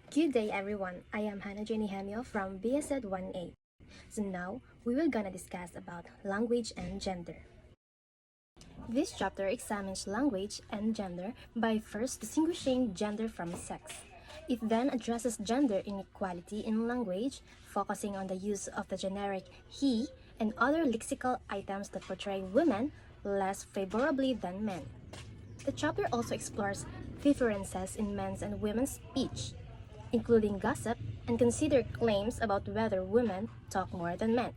Good day everyone, I am Hannah Jenny Hemio from BSED 1A. So now, we will gonna discuss about language and gender. This chapter examines language and gender by first distinguishing gender from sex. It then addresses gender inequality in language, focusing on the use of the generic he and other lexical items that portray women less favorably than men. The chapter also explores differences in men's and women's speech, including gossip, and consider claims about whether women talk more than men.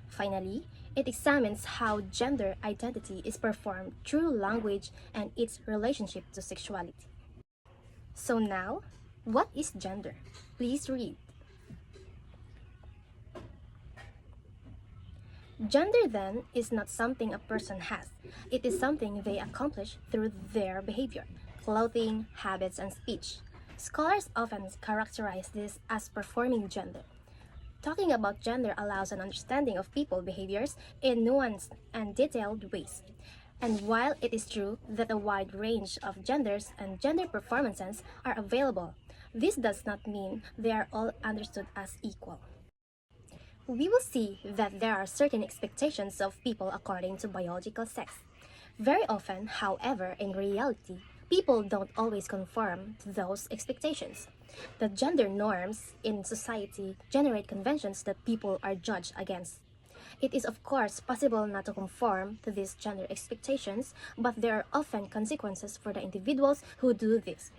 Finally, it examines how gender identity is performed through language and its relationship to sexuality. So now, what is gender? Please read. Gender, then, is not something a person has. It is something they accomplish through their behavior, clothing, habits, and speech. Scholars often characterize this as performing gender. Talking about gender allows an understanding of people's behaviors in nuanced and detailed ways. And while it is true that a wide range of genders and gender performances are available, this does not mean they are all understood as equal. We will see that there are certain expectations of people according to biological sex. Very often, however, in reality, people don't always conform to those expectations. The gender norms in society generate conventions that people are judged against. It is of course possible not to conform to these gender expectations, but there are often consequences for the individuals who do this.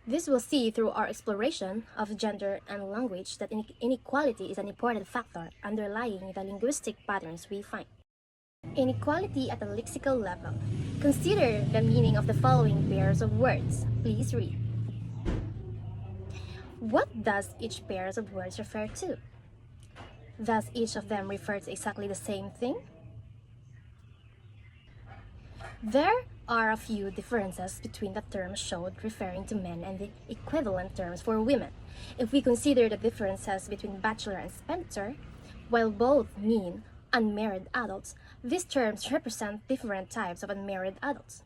This we'll see through our exploration of gender and language that inequality is an important factor underlying the linguistic patterns we find. Inequality at a lexical level. Consider the meaning of the following pairs of words. Please read. What does each pair of words refer to? Does each of them refer to exactly the same thing? There are a few differences between the terms showed referring to men and the equivalent terms for women. If we consider the differences between bachelor and spinster, while both mean unmarried adults, these terms represent different types of unmarried adults.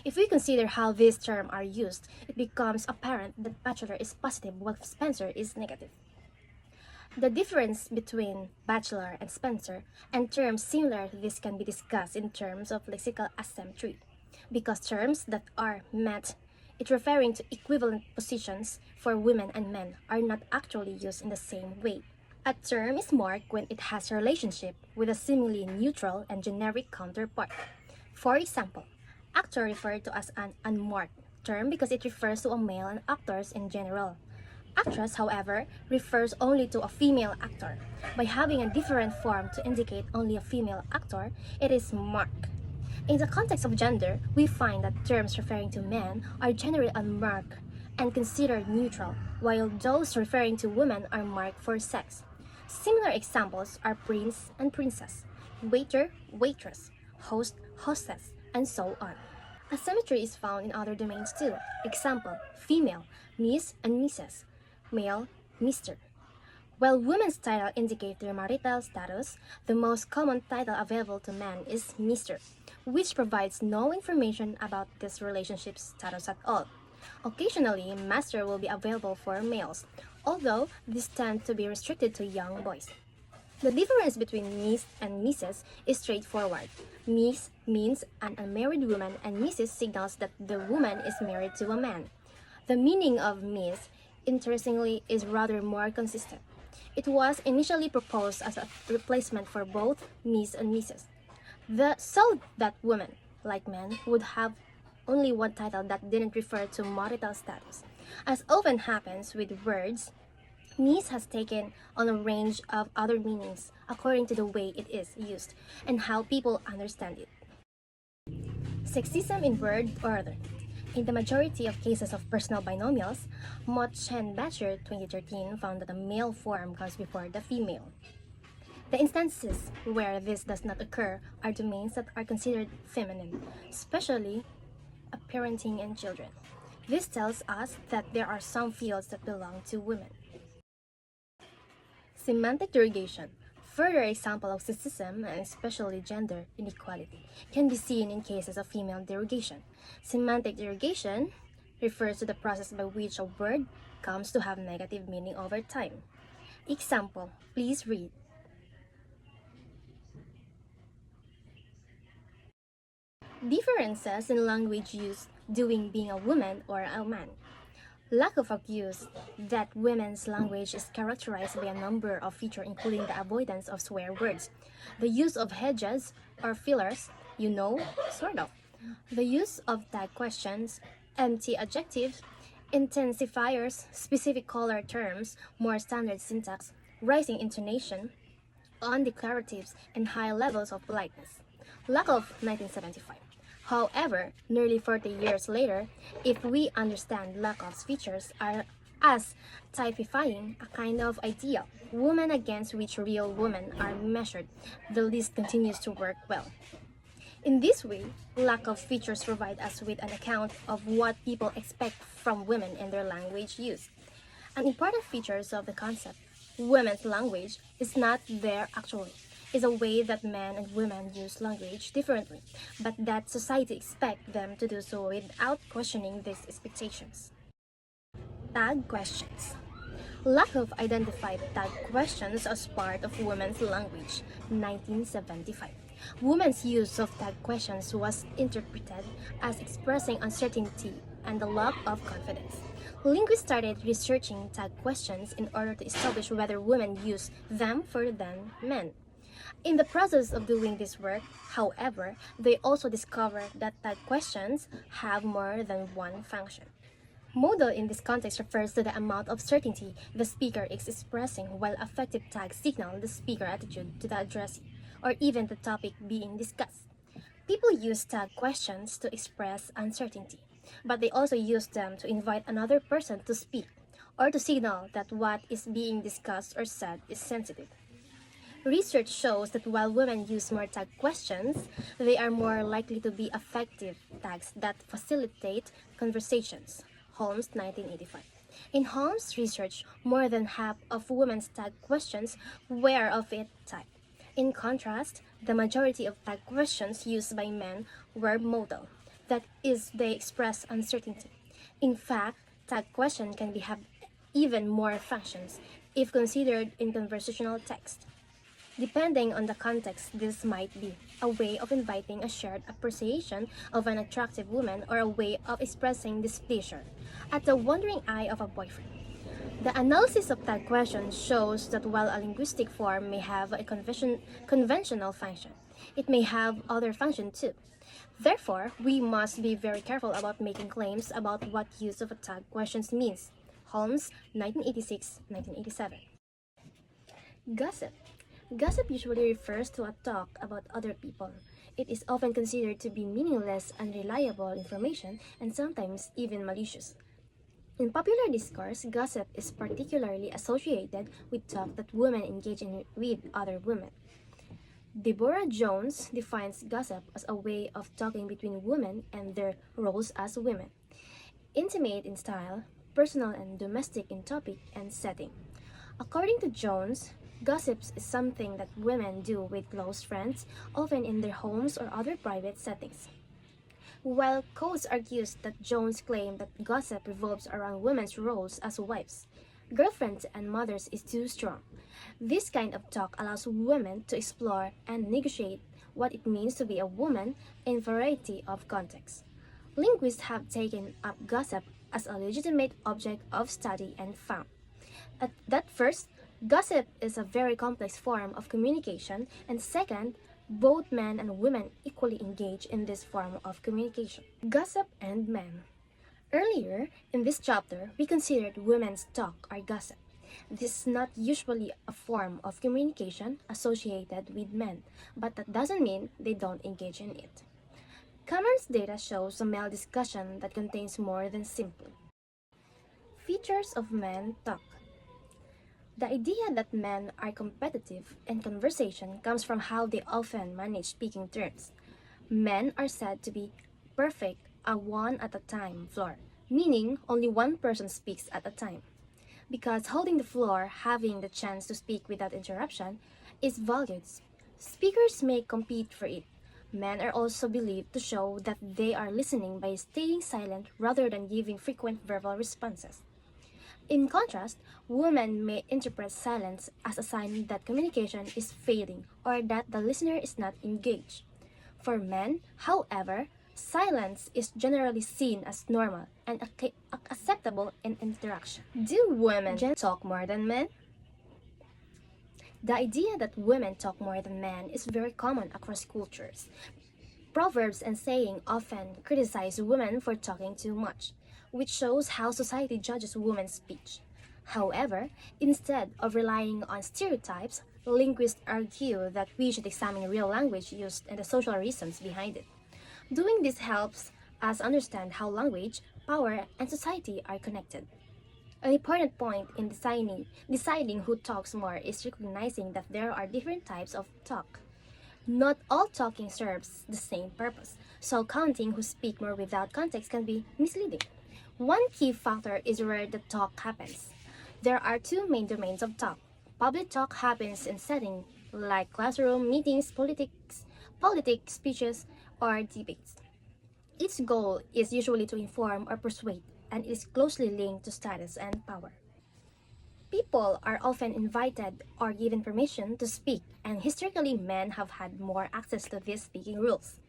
If we consider how these terms are used, it becomes apparent that bachelor is positive while spinster is negative. The difference between bachelor and spinster and terms similar to this can be discussed in terms of lexical asymmetry, because terms that are met, it referring to equivalent positions for women and men, are not actually used in the same way. A term is marked when it has a relationship with a seemingly neutral and generic counterpart. For example, actor referred to as an unmarked term because it refers to a male and actors in general. Actress, however, refers only to a female actor. By having a different form to indicate only a female actor, it is marked. In the context of gender, we find that terms referring to men are generally unmarked and considered neutral, while those referring to women are marked for sex. Similar examples are prince and princess, waiter, waitress, host, hostess, and so on. Asymmetry is found in other domains too. Example, female, Miss and Mrs., male, Mr. While women's title indicate their marital status, the most common title available to men is Mr., which provides no information about this relationship's status at all. Occasionally, Master will be available for males, although this tends to be restricted to young boys. The difference between Miss and Mrs. is straightforward. Miss means an unmarried woman and Mrs. signals that the woman is married to a man. The meaning of Miss, interestingly, is rather more consistent. It was initially proposed as a replacement for both Miss and Mrs. So that women, like men, would have only one title that didn't refer to marital status. As often happens with words, Miss has taken on a range of other meanings according to the way it is used and how people understand it. Sexism in word order. In the majority of cases of personal binomials, Mott-Chen-Batcher 2013 found that the male form comes before the female. The instances where this does not occur are domains that are considered feminine, especially parenting and children. This tells us that there are some fields that belong to women. Semantic derogation. Further example of sexism, and especially gender inequality, can be seen in cases of female derogation. Semantic derogation refers to the process by which a word comes to have negative meaning over time. Example, please read. Differences in language use doing being a woman or a man. Lack of use that women's language is characterized by a number of features including the avoidance of swear words, the use of hedges or fillers, sort of, the use of tag questions, empty adjectives, intensifiers, specific color terms, more standard syntax, rising intonation, undeclaratives, and high levels of politeness. Lack of 1975. However, nearly 40 years later, if we understand Lacov's features are as typifying a kind of ideal woman against which real women are measured, the list continues to work well. In this way, Lacov features provide us with an account of what people expect from women in their language use. An important feature of the concept, women's language, is not there actually. Is a way that men and women use language differently, but that society expects them to do so without questioning these expectations. Tag questions. Lakov identified tag questions as part of women's language, 1975. Women's use of tag questions was interpreted as expressing uncertainty and the lack of confidence. Linguists started researching tag questions in order to establish whether women use them further than men. In the process of doing this work, however, they also discovered that tag questions have more than one function. Modal in this context refers to the amount of certainty the speaker is expressing, while affective tags signal the speaker's attitude to the addressee, or even the topic being discussed. People use tag questions to express uncertainty, but they also use them to invite another person to speak, or to signal that what is being discussed or said is sensitive. Research shows that while women use more tag questions, they are more likely to be affective tags that facilitate conversations. Holmes, 1985. In Holmes' research, more than half of women's tag questions were of it type. In contrast, the majority of tag questions used by men were modal. That is, they express uncertainty. In fact, tag question can have even more functions if considered in conversational text. Depending on the context, this might be a way of inviting a shared appreciation of an attractive woman or a way of expressing displeasure at the wandering eye of a boyfriend. The analysis of that question shows that while a linguistic form may have a conventional function, it may have other functions too. Therefore, we must be very careful about making claims about what use of a tag questions means. Holmes, 1986-1987. Gossip. Gossip usually refers to a talk about other people. It is often considered to be meaningless, unreliable information, and sometimes even malicious. In popular discourse, gossip is particularly associated with talk that women engage in with other women. Deborah Jones defines gossip as a way of talking between women and their roles as women. Intimate in style, personal and domestic in topic and setting. According to Jones, gossips is something that women do with close friends, often in their homes or other private settings. While Coates argues that Jones' claim that gossip revolves around women's roles as wives, girlfriends, and mothers is too strong. This kind of talk allows women to explore and negotiate what it means to be a woman in a variety of contexts. Linguists have taken up gossip as a legitimate object of study and found that first, gossip is a very complex form of communication, and second, both men and women equally engage in this form of communication. Gossip and men. Earlier in this chapter, we considered women's talk or gossip. This is not usually a form of communication associated with men, but that doesn't mean they don't engage in it. Cameron's data shows a male discussion that contains more than simple. Features of men talk. The idea that men are competitive in conversation comes from how they often manage speaking terms. Men are said to be perfect a one at a time floor, meaning only one person speaks at a time. Because holding the floor, having the chance to speak without interruption, is valued. Speakers may compete for it. Men are also believed to show that they are listening by staying silent rather than giving frequent verbal responses. In contrast, women may interpret silence as a sign that communication is fading or that the listener is not engaged. For men, however, silence is generally seen as normal and acceptable in interaction. Do women talk more than men? The idea that women talk more than men is very common across cultures. Proverbs and sayings often criticize women for talking too much, which shows how society judges women's speech. However, instead of relying on stereotypes, linguists argue that we should examine real language used and the social reasons behind it. Doing this helps us understand how language, power, and society are connected. An important point in deciding who talks more is recognizing that there are different types of talk. Not all talking serves the same purpose, so counting who speak more without context can be misleading. One key factor is where the talk happens. There are two main domains of talk. Public talk happens in settings like classroom, meetings, politics, speeches, or debates. Its goal is usually to inform or persuade, and is closely linked to status and power. People are often invited or given permission to speak, and historically men have had more access to these speaking rules.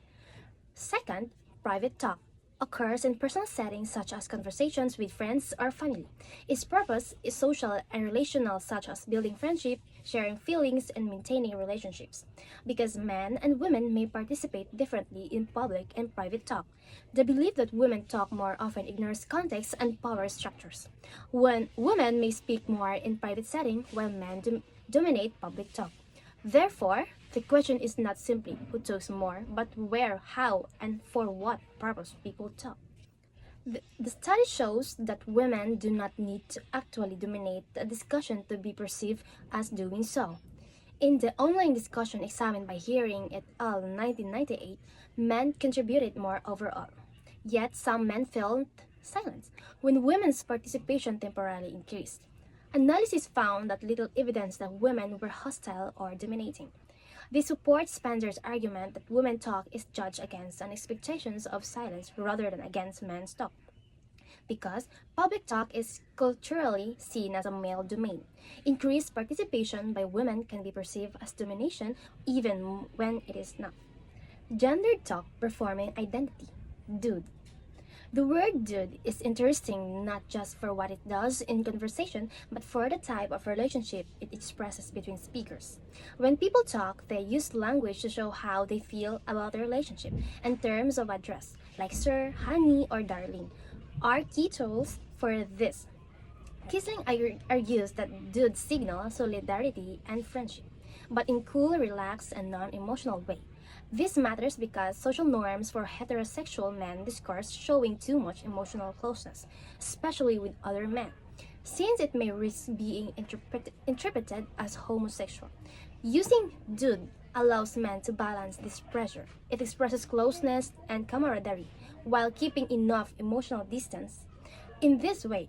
Second, private talk occurs in personal settings such as conversations with friends or family. Its purpose is social and relational, such as building friendship, sharing feelings, and maintaining relationships. Because men and women may participate differently in public and private talk, the belief that women talk more often ignores context and power structures. When women may speak more in private setting while men dominate public talk. Therefore, the question is not simply who talks more, but where, how, and for what purpose people talk. The study shows that women do not need to actually dominate the discussion to be perceived as doing so. In the online discussion examined by Hearing et al. 1998, men contributed more overall. Yet some men felt silence when women's participation temporarily increased. Analysis found that little evidence that women were hostile or dominating. This supports Spencer's argument that women talk is judged against an expectations of silence rather than against men's talk. Because public talk is culturally seen as a male domain, increased participation by women can be perceived as domination even when it is not. Gendered talk performing identity. Dude. The word dude is interesting not just for what it does in conversation, but for the type of relationship it expresses between speakers. When people talk, they use language to show how they feel about the relationship, and terms of address, like sir, honey, or darling, are key tools for this. Kissing argues that dudes signal solidarity and friendship, but in cool, relaxed, and non-emotional way. This matters because social norms for heterosexual men discourage showing too much emotional closeness, especially with other men, since it may risk being interpreted as homosexual. Using dude allows men to balance this pressure. It expresses closeness and camaraderie while keeping enough emotional distance. In this way,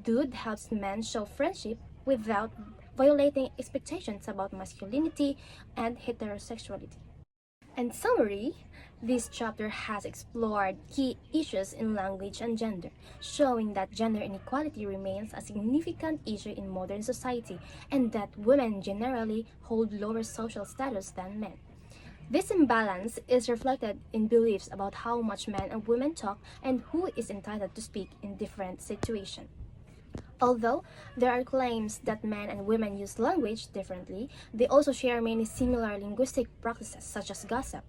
dude helps men show friendship without violating expectations about masculinity and heterosexuality. In summary, this chapter has explored key issues in language and gender, showing that gender inequality remains a significant issue in modern society and that women generally hold lower social status than men. This imbalance is reflected in beliefs about how much men and women talk and who is entitled to speak in different situations. Although there are claims that men and women use language differently, they also share many similar linguistic practices such as gossip.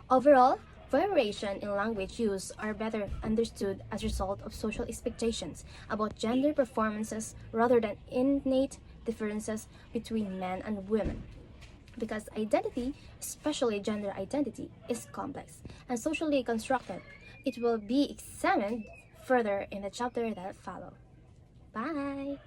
Overall, variation in language use are better understood as a result of social expectations about gender performances rather than innate differences between men and women. Because identity, especially gender identity, is complex and socially constructed, it will be examined further in the chapter that follow. Bye!